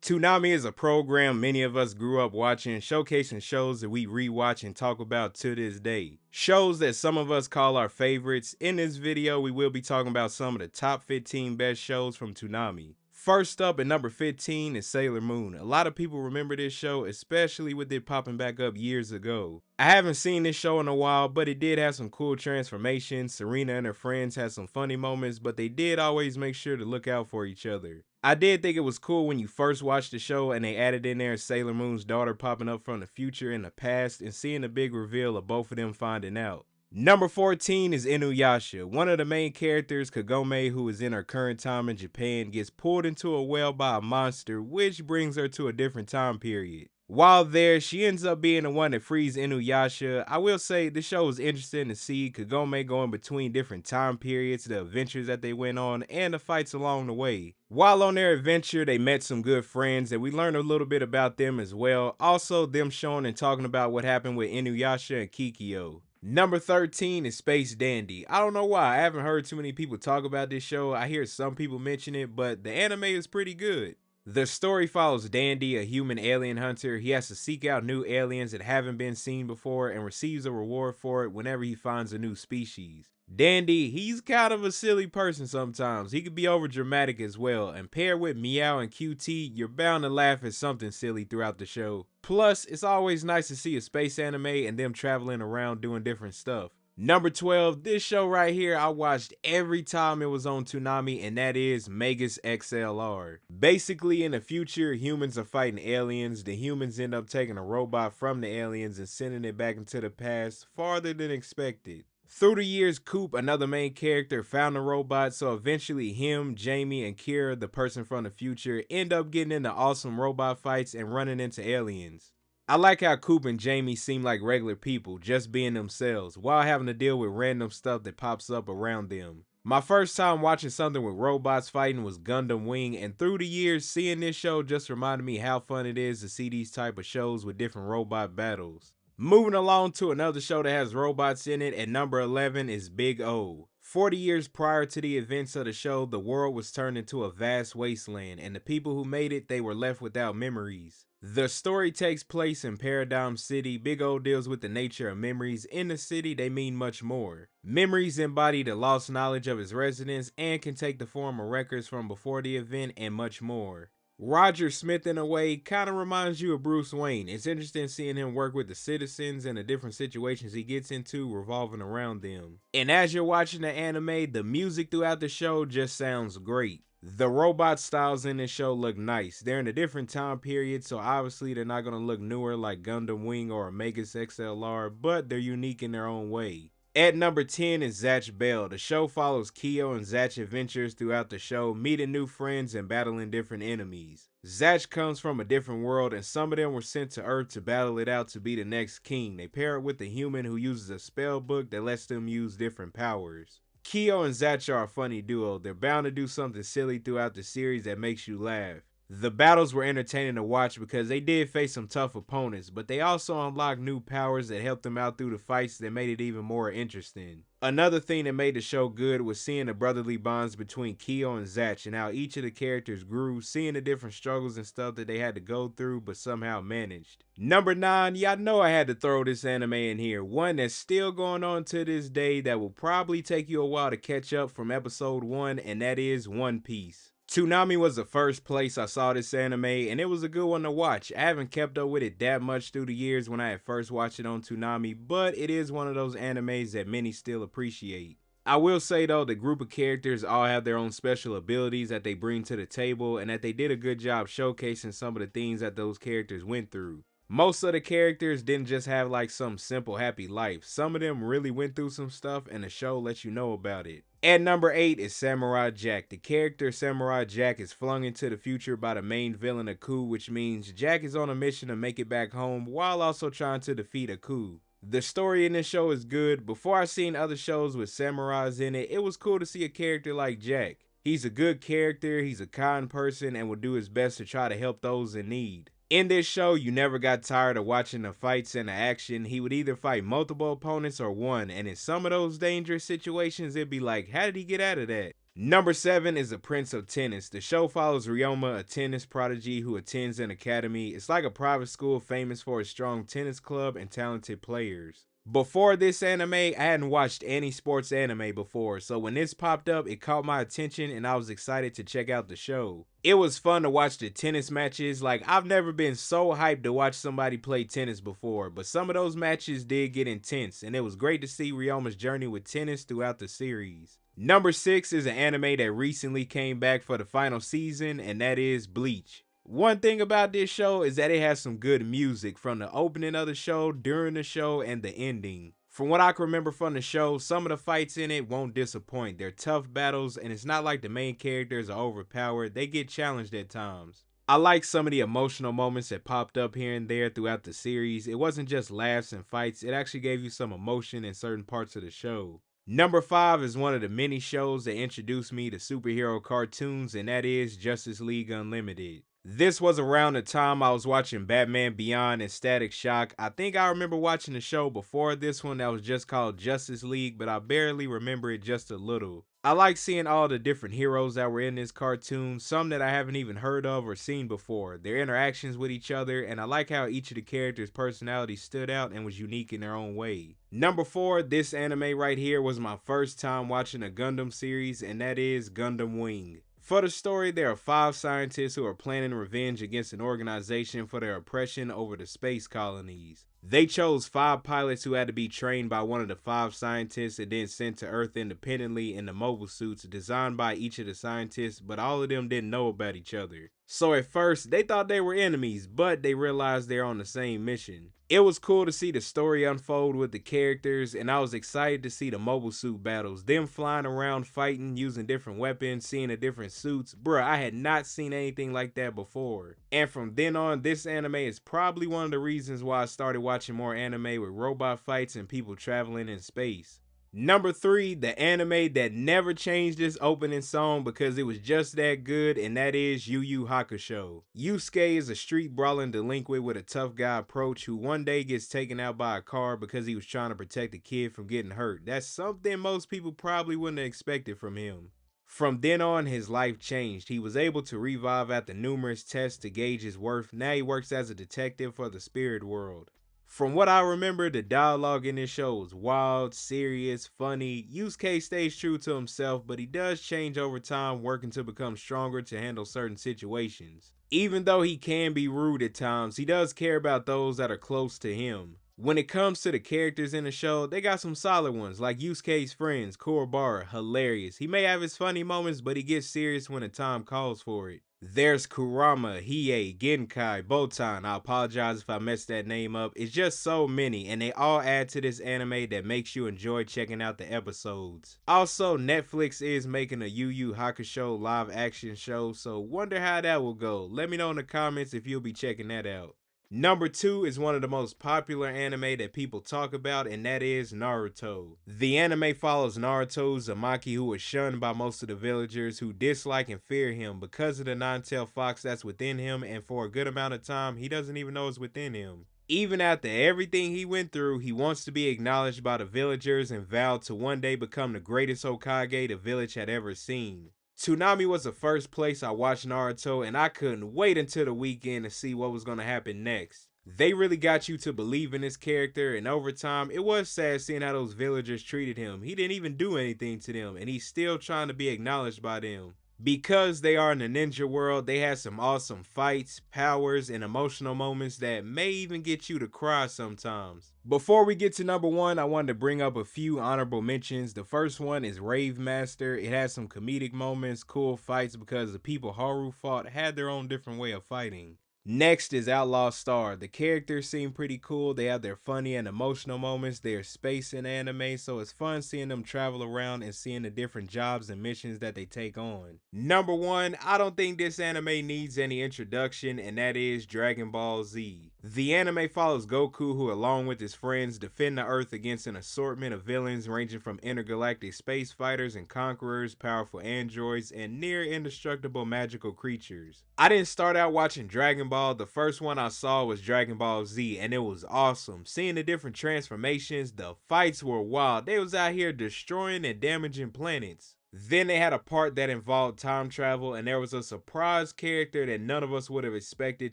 Toonami is a program many of us grew up watching, showcasing shows that we rewatch and talk about to this day. Shows that some of us call our favorites. In this video, we will be talking about some of the top 15 best shows from Toonami. First up at number 15 is Sailor Moon. A lot of people remember this show, especially with it popping back up years ago. I haven't seen this show in a while, but it did have some cool transformations. Serena and her friends had some funny moments, but they did always make sure to look out for each other. I did think it was cool when you first watched the show and they added in there Sailor Moon's daughter popping up from the future and the past and seeing the big reveal of both of them finding out. Number 14 is Inuyasha. One of the main characters, Kagome, who is in her current time in Japan, gets pulled into a well by a monster, which brings her to a different time period. While there, she ends up being the one that frees Inuyasha. I will say the show was interesting to see Kagome going between different time periods, the adventures that they went on, and the fights along the way. While on their adventure, they met some good friends, and we learned a little bit about them as well. Also, them showing and talking about what happened with Inuyasha and Kikyo. Number 13 is Space Dandy. I don't know why, I haven't heard too many people talk about this show. I hear some people mention it, but the anime is pretty good. The story follows Dandy, a human alien hunter. He has to seek out new aliens that haven't been seen before and receives a reward for it whenever he finds a new species. Dandy, he's kind of a silly person sometimes. He could be over dramatic as well, and paired with Meow and QT, you're bound to laugh at something silly throughout the show. Plus, it's always nice to see a space anime and them traveling around doing different stuff. Number 12, this show right here I watched every time it was on Toonami, and that is Megas XLR. Basically, in the future, humans are fighting aliens. The humans end up taking a robot from the aliens and sending it back into the past farther than expected. Through the years, Coop, another main character, found the robot, so eventually him, Jamie, and Kira, the person from the future, end up getting into awesome robot fights and running into aliens. I like how Coop and Jamie seem like regular people, just being themselves, while having to deal with random stuff that pops up around them. My first time watching something with robots fighting was Gundam Wing, and through the years, seeing this show just reminded me how fun it is to see these type of shows with different robot battles. Moving along to another show that has robots in it, at number 11 is Big O. 40 years prior to the events of the show, the world was turned into a vast wasteland, and the people who made it, they were left without memories. The story takes place in Paradigm City. Big O deals with the nature of memories. In the city, they mean much more. Memories embody the lost knowledge of its residents and can take the form of records from before the event and much more. Roger Smith, in a way, kind of reminds you of Bruce Wayne. It's interesting seeing him work with the citizens and the different situations he gets into revolving around them. And as you're watching the anime, the music throughout the show just sounds great. The robot styles in this show look nice. They're in a different time period, so obviously they're not going to look newer like Gundam Wing or Megas XLR, but they're unique in their own way. At number 10 is Zatch Bell. The show follows Kyo and Zatch adventures throughout the show, meeting new friends and battling different enemies. Zatch comes from a different world, and some of them were sent to Earth to battle it out to be the next king. They pair it with a human who uses a spell book that lets them use different powers. Kyo and Zatch are a funny duo. They're bound to do something silly throughout the series that makes you laugh. The battles were entertaining to watch because they did face some tough opponents, but they also unlocked new powers that helped them out through the fights that made it even more interesting. Another thing that made the show good was seeing the brotherly bonds between Kyo and Zatch and how each of the characters grew, seeing the different struggles and stuff that they had to go through but somehow managed. Number 9, y'all know I had to throw this anime in here, one that's still going on to this day that will probably take you a while to catch up from episode 1, and that is One Piece. Toonami was the first place I saw this anime, and it was a good one to watch. I haven't kept up with it that much through the years when I had first watched it on Toonami, but it is one of those animes that many still appreciate. I will say though, the group of characters all have their own special abilities that they bring to the table, and that they did a good job showcasing some of the things that those characters went through. Most of the characters didn't just have like some simple happy life. Some of them really went through some stuff, and the show lets you know about it. At number 8 is Samurai Jack. The character Samurai Jack is flung into the future by the main villain Aku, which means Jack is on a mission to make it back home while also trying to defeat Aku. The story in this show is good. Before I seen other shows with samurais in it, it was cool to see a character like Jack. He's a good character, he's a kind person, and will do his best to try to help those in need. In this show, you never got tired of watching the fights and the action. He would either fight multiple opponents or one, and in some of those dangerous situations, it'd be like, how did he get out of that? Number 7 is The Prince of Tennis. The show follows Ryoma, a tennis prodigy who attends an academy. It's like a private school famous for its strong tennis club and talented players. Before this anime, I hadn't watched any sports anime before, so when this popped up, it caught my attention and I was excited to check out the show. It was fun to watch the tennis matches. Like, I've never been so hyped to watch somebody play tennis before, but some of those matches did get intense, and it was great to see Ryoma's journey with tennis throughout the series. Number 6 is an anime that recently came back for the final season, and that is Bleach. One thing about this show is that it has some good music from the opening of the show, during the show, and the ending. From what I can remember from the show, some of the fights in it won't disappoint. They're tough battles, and it's not like the main characters are overpowered. They get challenged at times. I like some of the emotional moments that popped up here and there throughout the series. It wasn't just laughs and fights, it actually gave you some emotion in certain parts of the show. Number 5 is one of the many shows that introduced me to superhero cartoons, and that is Justice League Unlimited. This was around the time I was watching Batman Beyond and Static Shock. I think I remember watching the show before this one that was just called Justice League, but I barely remember it just a little. I like seeing all the different heroes that were in this cartoon, some that I haven't even heard of or seen before, their interactions with each other, and I like how each of the characters' personalities stood out and was unique in their own way. Number 4, this anime right here was my first time watching a Gundam series, and that is Gundam Wing. For the story, there are 5 scientists who are planning revenge against an organization for their oppression over the space colonies. They chose 5 pilots who had to be trained by one of the 5 scientists and then sent to Earth independently in the mobile suits designed by each of the scientists, but all of them didn't know about each other. So at first, they thought they were enemies, but they realized they're on the same mission. It was cool to see the story unfold with the characters, and I was excited to see the mobile suit battles, them flying around fighting, using different weapons, seeing the different suits. Bruh, I had not seen anything like that before. And from then on, this anime is probably one of the reasons why I started watching more anime with robot fights and people traveling in space. Number 3, the anime that never changed its opening song because it was just that good, and that is YuYu Hakusho. Yusuke is a street brawling delinquent with a tough guy approach who one day gets taken out by a car because he was trying to protect a kid from getting hurt. That's something most people probably wouldn't have expected from him. From then on, his life changed. He was able to revive after numerous tests to gauge his worth. Now he works as a detective for the spirit world. From what I remember, the dialogue in this show was wild, serious, funny. Yusuke stays true to himself, but he does change over time, working to become stronger to handle certain situations. Even though he can be rude at times, he does care about those that are close to him. When it comes to the characters in the show, they got some solid ones, like Yusuke's friends, Kurobara, hilarious. He may have his funny moments, but he gets serious when the time calls for it. There's Kurama, Hiei, Genkai, Botan. I apologize if I messed that name up. It's just so many, and they all add to this anime that makes you enjoy checking out the episodes. Also, Netflix is making a YuYu Hakusho live action show, so wonder how that will go. Let me know in the comments if you'll be checking that out. Number 2 is one of the most popular anime that people talk about, and that is Naruto. The anime follows Naruto Uzumaki, who is shunned by most of the villagers who dislike and fear him because of the nine-tailed fox that's within him, and for a good amount of time, he doesn't even know it's within him. Even after everything he went through, he wants to be acknowledged by the villagers and vowed to one day become the greatest Hokage the village had ever seen. Toonami was the first place I watched Naruto, and I couldn't wait until the weekend to see what was going to happen next. They really got you to believe in this character, and over time, it was sad seeing how those villagers treated him. He didn't even do anything to them, and he's still trying to be acknowledged by them. Because they are in the ninja world, they had some awesome fights, powers, and emotional moments that may even get you to cry sometimes. Before we get to number 1, I wanted to bring up a few honorable mentions. The first one is Rave Master. It has some comedic moments, cool fights because the people Haru fought had their own different way of fighting. Next is Outlaw Star. The characters seem pretty cool. They have their funny and emotional moments. They're space in anime, so it's fun seeing them travel around and seeing the different jobs and missions that they take on. Number 1, I don't think this anime needs any introduction, and that is Dragon Ball Z. The anime follows Goku, who along with his friends defend the Earth against an assortment of villains ranging from intergalactic space fighters and conquerors, powerful androids, and near indestructible magical creatures. I didn't start out watching Dragon Ball. The first one I saw was Dragon Ball Z, and it was awesome. Seeing the different transformations, the fights were wild. They was out here destroying and damaging planets. Then they had a part that involved time travel, and there was a surprise character that none of us would have expected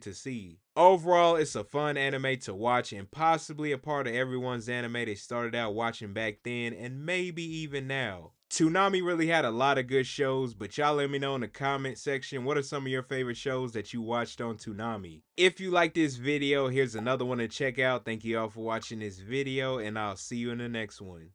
to see. Overall, it's a fun anime to watch and possibly a part of everyone's anime they started out watching back then and maybe even now. Toonami really had a lot of good shows, but y'all let me know in the comment section what are some of your favorite shows that you watched on Toonami. If you like this video, here's another one to check out. Thank you all for watching this video, and I'll see you in the next one.